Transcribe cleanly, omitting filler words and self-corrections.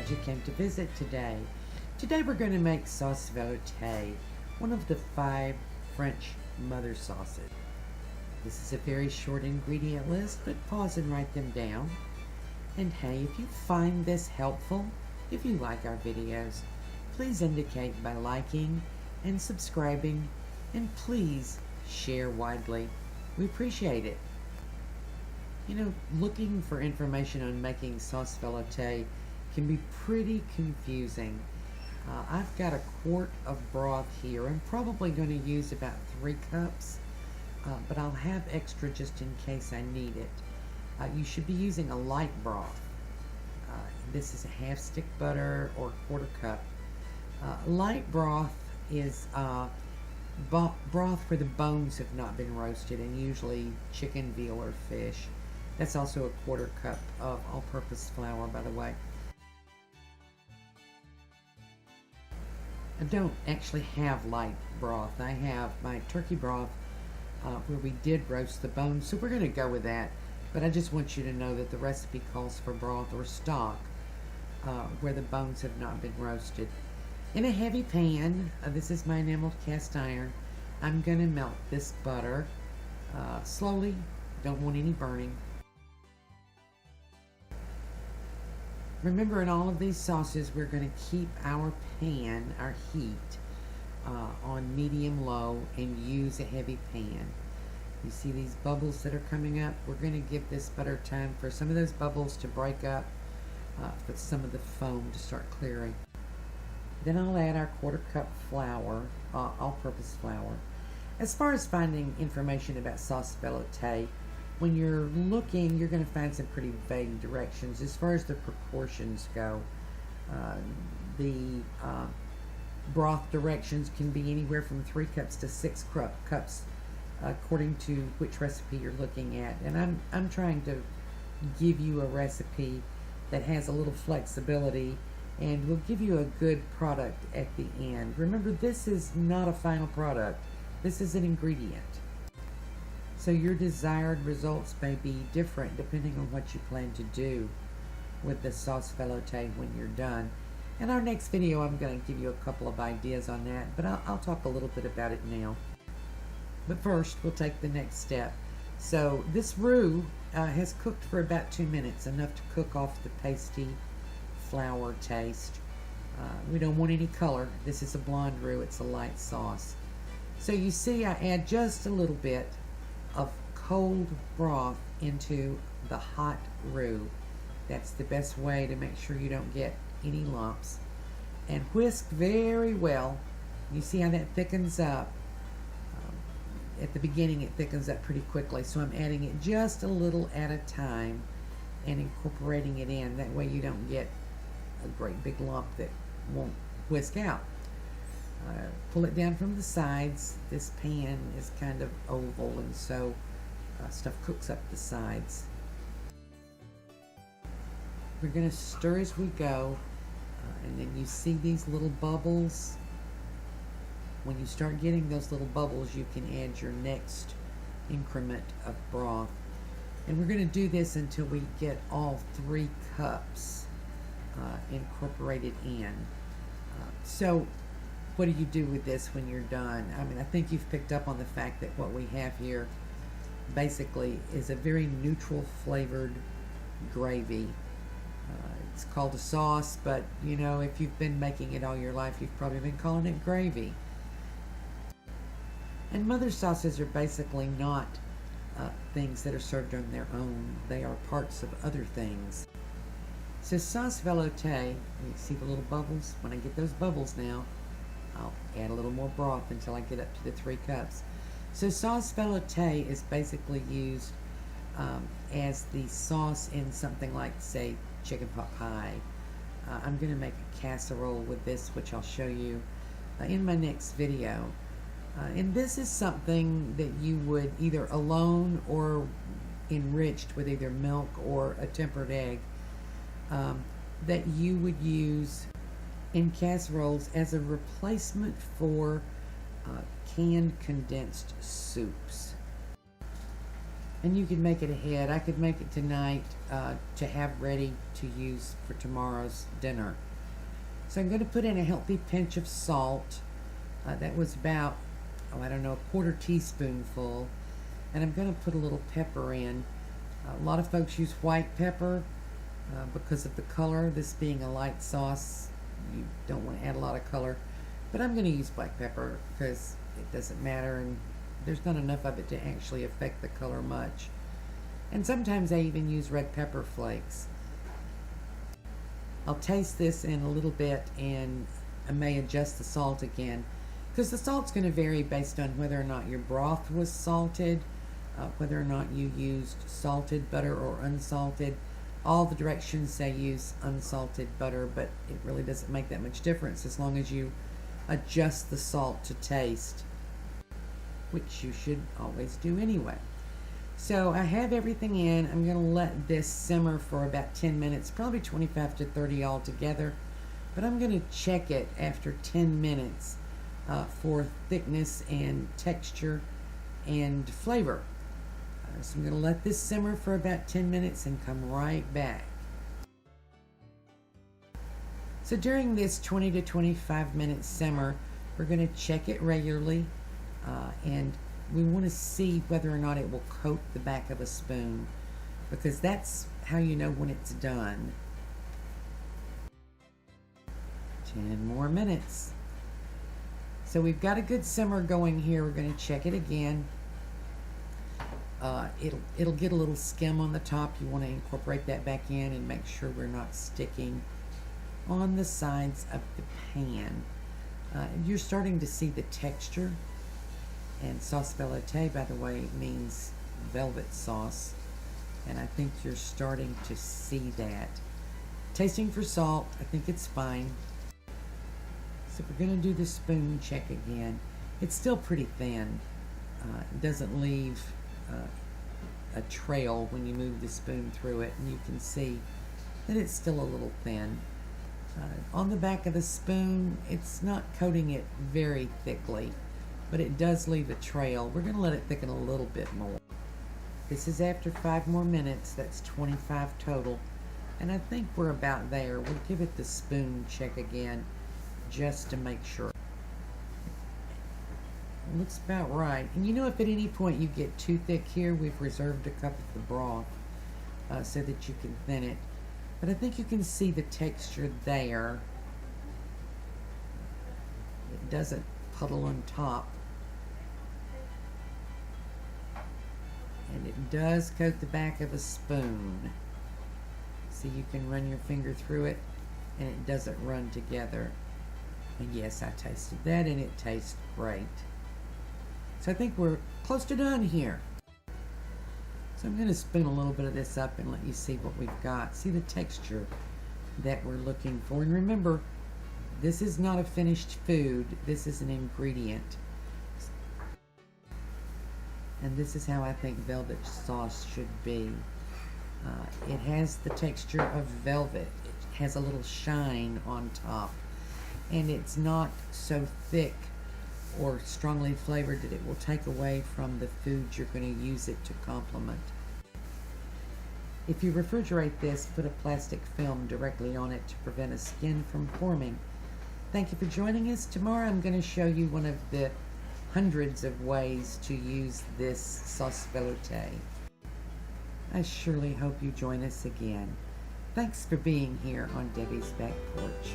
glad you came to visit today. Today we're going to make sauce veloute, one of the 5 French mother sauces. This is a very short ingredient list, but pause and write them down. And hey, if you find this helpful, if you like our videos, please indicate by liking and subscribing, and please share widely. We appreciate it. You know, looking for information on making sauce veloute can be pretty confusing. I've got a quart of broth here. I'm probably going to use about 3 cups, but I'll have extra just in case I need it. You should be using a light broth. This is a 1/2 stick butter or 1/4 cup. Light broth is broth where the bones have not been roasted, and usually chicken, veal, or fish. That's also a 1/4 cup of all-purpose flour, by the way. I don't actually have light broth. I have my turkey broth where we did roast the bones, so we're going to go with that. But I just want you to know that the recipe calls for broth or stock where the bones have not been roasted. In a heavy pan, this is my enameled cast iron, I'm going to melt this butter slowly. Don't want any burning. Remember, in all of these sauces, we're going to keep our pan, our heat, on medium-low and use a heavy pan. You see these bubbles that are coming up? We're going to give this butter time for some of those bubbles to break up, for some of the foam to start clearing. Then I'll add our 1/4 cup flour, all-purpose flour. As far as finding information about sauce veloute, when you're looking, you're going to find some pretty vague directions. As far as the proportions go, the broth directions can be anywhere from 3 cups to 6 cups, according to which recipe you're looking at. And I'm trying to give you a recipe that has a little flexibility and will give you a good product at the end. Remember, this is not a final product. This is an ingredient. So your desired results may be different depending on what you plan to do with the sauce veloute when you're done. In our next video, I'm going to give you a couple of ideas on that, but I'll talk a little bit about it now. But first, we'll take the next step. So this roux has cooked for about 2 minutes, enough to cook off the pasty flour taste. We don't want any color. This is a blonde roux. It's a light sauce. So you see, I add just a little bit of cold broth into the hot roux. That's the best way to make sure you don't get any lumps. And whisk very well. You see how that thickens up? At the beginning it thickens up pretty quickly, so I'm adding it just a little at a time and incorporating it in. That way you don't get a great big lump that won't whisk out. Pull it down from the sides. This pan is kind of oval, and so stuff cooks up the sides. We're going to stir as we go, and then you see these little bubbles. When you start getting those little bubbles, you can add your next increment of broth. And we're going to do this until we get all 3 cups incorporated in. So what do you do with this when you're done? I mean, I think you've picked up on the fact that what we have here basically is a very neutral flavored gravy. It's called a sauce, but you know, if you've been making it all your life, you've probably been calling it gravy. And mother sauces are basically not things that are served on their own. They are parts of other things. So sauce veloute, you see the little bubbles? When I get those bubbles now, I'll add a little more broth until I get up to the 3 cups. So sauce veloute is basically used as the sauce in something like, say, chicken pot pie. I'm going to make a casserole with this, which I'll show you in my next video. And this is something that you would either alone or enriched with either milk or a tempered egg that you would use in casseroles as a replacement for canned condensed soups. And you could make it ahead. I could make it tonight to have ready to use for tomorrow's dinner. So I'm going to put in a healthy pinch of salt. That was about, I don't know, a quarter teaspoonful. And I'm going to put a little pepper in. A lot of folks use white pepper because of the color. This being a light sauce, you don't want to add a lot of color. But I'm going to use black pepper because it doesn't matter, and there's not enough of it to actually affect the color much. And sometimes I even use red pepper flakes. I'll taste this in a little bit, and I may adjust the salt again, because the salt's going to vary based on whether or not your broth was salted, whether or not you used salted butter or unsalted. All the directions say use unsalted butter, but it really doesn't make that much difference as long as you adjust the salt to taste, which you should always do anyway. So I have everything in. I'm going to let this simmer for about 10 minutes, probably 25 to 30 altogether, but I'm going to check it after 10 minutes for thickness and texture and flavor. So I'm going to let this simmer for about 10 minutes and come right back. So during this 20 to 25 minute simmer, we're going to check it regularly, and we want to see whether or not it will coat the back of a spoon, because that's how you know when it's done. 10 more minutes. So we've got a good simmer going here. We're going to check it again. It'll get a little skim on the top. You want to incorporate that back in and make sure we're not sticking on the sides of the pan. You're starting to see the texture, and sauce veloute, by the way, means velvet sauce, and I think you're starting to see that. Tasting for salt, I think it's fine. So we're going to do the spoon check again. It's still pretty thin. It doesn't leave a trail when you move the spoon through it, and you can see that it's still a little thin. On the back of the spoon, it's not coating it very thickly, but it does leave a trail. We're going to let it thicken a little bit more. This is after 5 more minutes. That's 25 total, and I think we're about there. We'll give it the spoon check again just to make sure. It looks about right. And you know, if at any point you get too thick here, we've reserved a cup of the broth so that you can thin it. But I think you can see the texture there. It doesn't puddle on top. And it does coat the back of a spoon. So you can run your finger through it and it doesn't run together. And yes, I tasted that and it tastes great. So I think we're close to done here. So I'm going to spoon a little bit of this up and let you see what we've got. See the texture that we're looking for. And remember, this is not a finished food. This is an ingredient. And this is how I think velvet sauce should be. It has the texture of velvet. It has a little shine on top. And it's not so thick or strongly flavored that it will take away from the food you're going to use it to complement. If you refrigerate this, put a plastic film directly on it to prevent a skin from forming. Thank you for joining us. Tomorrow I'm going to show you one of the hundreds of ways to use this sauce veloute. I surely hope you join us again. Thanks for being here on Debbie's Back Porch.